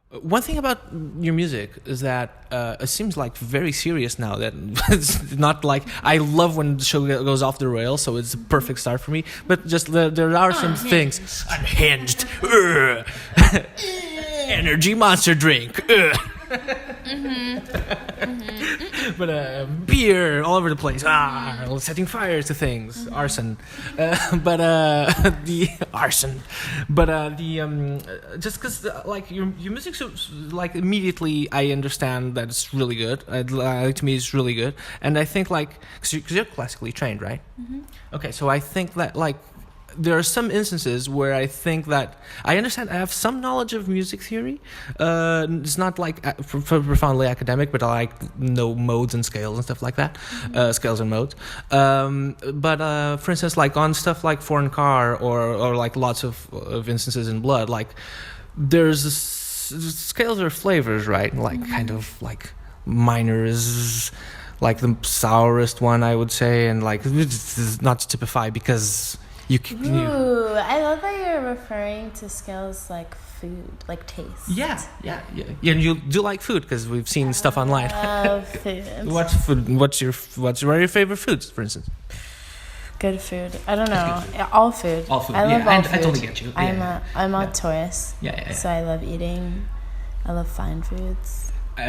One thing about your music is that it seems like very serious now. That it's not like I love when the show goes off the rails, so it's a perfect start for me. But just there are some things unhinged, energy monster drink, but beer all over the place, setting fires to things, arson, but the arson, but just because like your music, like immediately I understand that it's really good. To me, it's really good, and I think like because you're classically trained, right? Okay, so I think that like there are some instances where I think that I understand. I have some knowledge of music theory. It's not like profoundly academic, but I like know modes and scales and stuff like that. Scales and modes. But for instance, like on stuff like Foreign Car or like lots of instances in Blood, like there's scales or flavors, right? Like kind of like minor is like the sourest one, I would say, and like it's not to typify because. I love that you're referring to scales like food, like taste. Yeah. And you do like food because we've seen stuff online. I love food. What food? What are your favorite foods, for instance? Good food. I don't know. All food. All food. I love all food. I totally get you. I'm a Taurus. Yeah. So I love eating. I love fine foods. In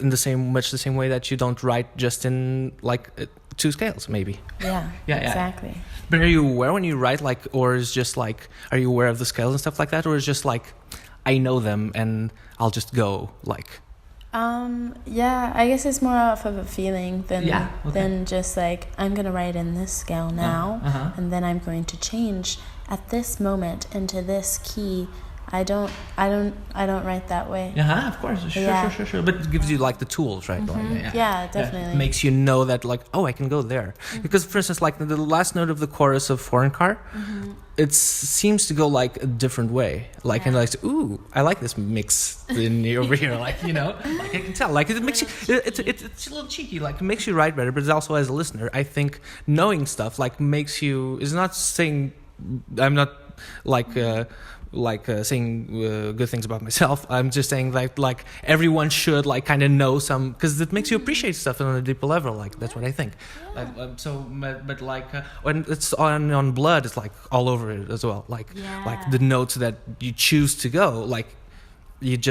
the same way that you don't write just in like 2 scales, maybe. Yeah. Exactly. But are you aware when you write, like, or is just like, are you aware of the scales and stuff like that, or is just like, I know them and I'll just go like? Yeah, I guess it's more off of a feeling than just like I'm gonna write in this scale now, and then I'm going to change at this moment into this key. I don't write that way. Of course. Sure. But it gives you like the tools, right? Yeah, definitely. It makes you know that like, oh, I can go there. Because for instance, like the last note of the chorus of Foreign Car, it seems to go like a different way. Like and like, ooh, I like this mix in over here. Like, you know, like I can tell. Like it makes you it's a little cheeky, like it makes you write better, but it's also as a listener, I think knowing stuff like makes you is not saying I'm not like saying good things about myself. I'm just saying like everyone should like kind of know some because it makes you appreciate stuff on a deeper level. Like that's what I think. But like when it's on Blood, it's like all over it as well. Like the notes that you choose to go like. It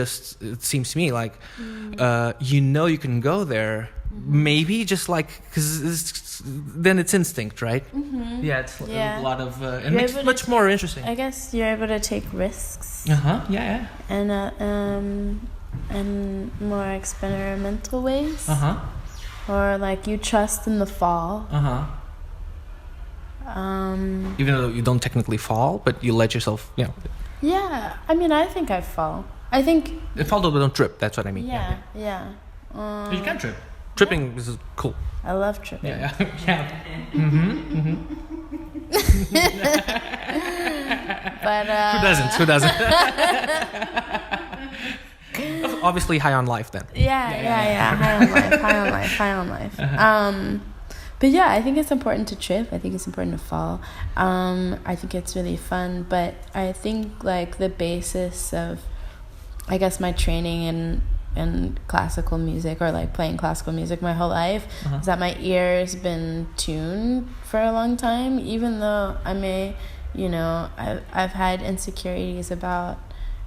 seems to me like you can go there maybe just like because then it's instinct, right? It's a lot of it makes it much more interesting. I guess you're able to take risks and more experimental ways or like you trust in the fall even though you don't technically fall, but you let yourself I mean I think I fall. I think if fall, but don't trip. That's what I mean. Yeah. You can trip. Tripping is cool. I love tripping. Yeah. But who doesn't? Obviously, high on life then. Yeah. High on life. But yeah, I think it's important to trip. I think it's important to fall. I think it's really fun. But I think like the basis of I guess my training in classical music or like playing classical music my whole life is that my ear's been tuned for a long time, even though I may, I've had insecurities about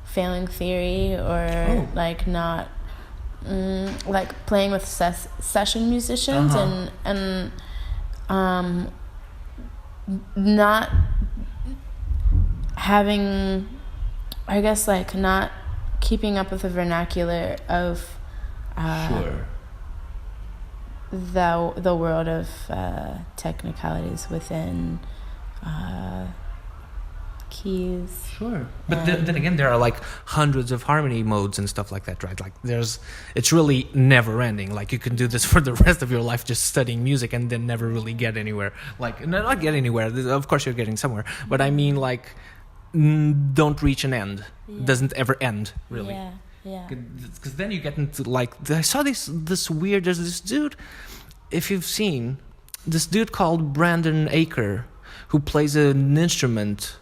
failing theory or like not like playing with session musicians and not having, I guess like not keeping up with the vernacular of the world of technicalities within keys. Sure. But then again, there are like hundreds of harmony modes and stuff like that, right? Like it's really never ending. Like you can do this for the rest of your life just studying music and then never really get anywhere. Like, not get anywhere. Of course you're getting somewhere. But I mean like, don't reach an end. Doesn't ever end, really. Because then you get into like I saw this weird. There's this dude, if you've seen this dude called Brandon Aker, who plays an instrument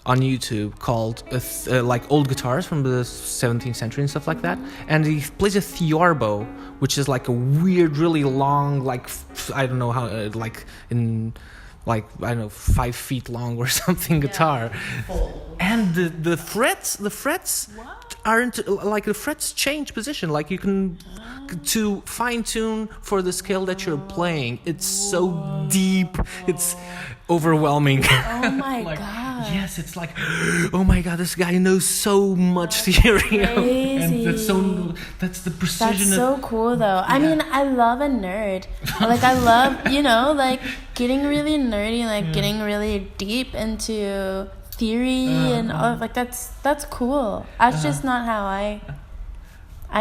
on YouTube called like old guitars from the 17th century and stuff like that, and he plays a Theorbo, which is like a weird, really long, like I don't know how, like in like I don't know 5 feet long or something guitar, and the frets aren't like the frets change position, like you can to fine tune for the scale that you're playing. It's so deep, it's overwhelming. Oh my god. Yes, it's like, oh my god, this guy knows so much theory. And that's the precision. That's so cool though. Yeah. I mean, I love a nerd. Like I love, like getting really nerdy, like getting really deep into theory and all, like that's cool. That's just not how I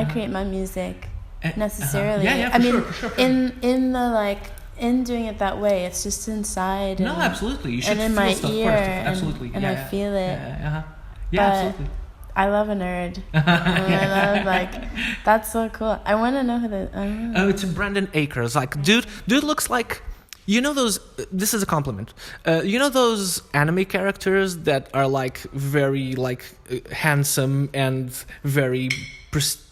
create my music necessarily. I mean, for sure. in the like in doing it that way, it's just inside. No, absolutely. You should and in feel my stuff ear, first. Absolutely. And I feel it. Yeah, absolutely. I love a nerd. I love, like, that's so cool. I want to know who the. Oh, it's Brandon Akers. Like, dude looks like. You know those. This is a compliment. You know those anime characters that are like very like handsome and very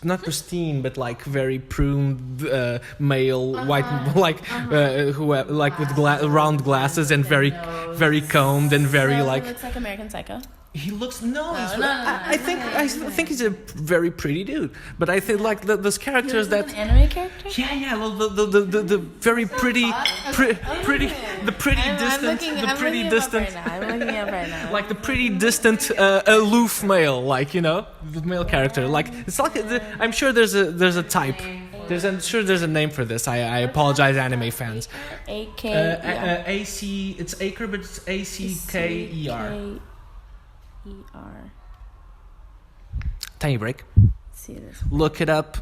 not pristine, but like very pruned male white, like who like with round glasses and very combed and very like. Looks like American Psycho. He looks I think he's a very pretty dude, but I think like those characters that an anime character. Yeah, well, the very pretty, distant. I'm looking up right now. Like the pretty distant, aloof male, like the male character. Like it's like I'm sure there's a type. I'm sure there's a name for this. I apologize, anime fans. AC. It's Aker, but it's ACKER. Tiny break. See this. Look it up.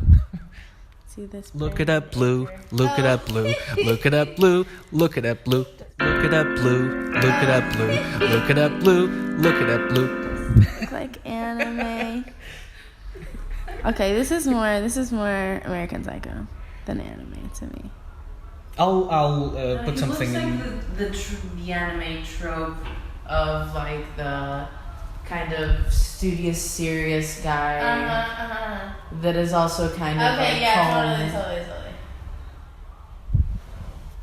See this. Look it up, blue. Look it up, blue. Look it up, blue. Look it up, blue. Look it up, blue. Look it up, blue. Look it up, blue. Look it up, blue. Look like anime. Okay, this is more American Psycho than anime to me. I'll put something looks in. Like the anime trope of like the kind of studious, serious guy that is also kind of okay, like yeah, totally.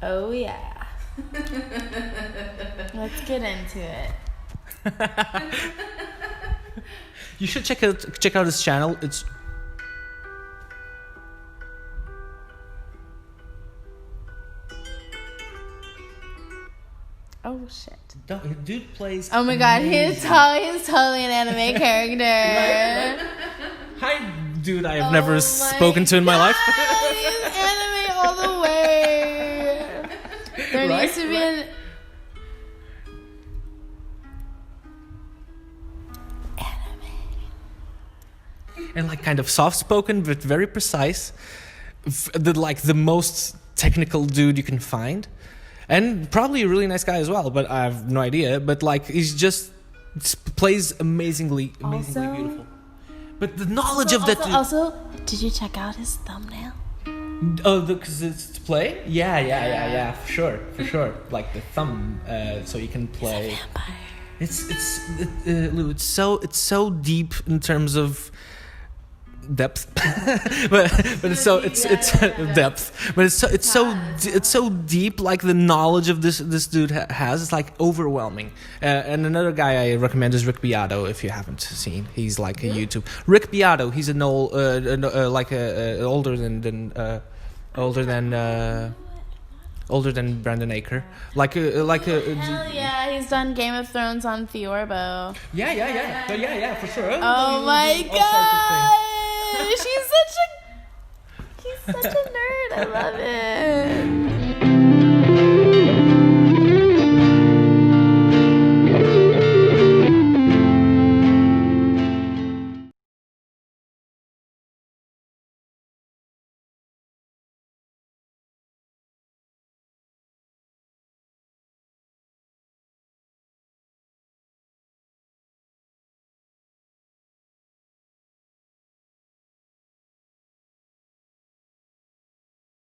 Oh yeah. Let's get into it. You should check out his channel. It's oh shit. Dude plays. Oh my god, he's totally an anime character. Hi, dude. I have never spoken to in my life. He's anime all the way. There needs to be an anime. And like kind of soft spoken, but very precise. The most technical dude you can find. And probably a really nice guy as well, but I have no idea. But like, he's just plays amazingly beautiful. But the knowledge of that. Also, did you check out his thumbnail? Oh, because it's to play? Yeah, for sure. Like the thumb, so you can play. He's a vampire. Lou, it's so deep in terms of depth, but it's depth, but it's so deep. Like the knowledge of this dude has, it's like overwhelming. And another guy I recommend is Rick Beato. If you haven't seen, he's like a YouTube. Rick Beato. He's an old, older than Brandon Aker. Hell yeah, he's done Game of Thrones on Theorbo. Yeah, for sure. Oh my god. He's such a nerd. I love it.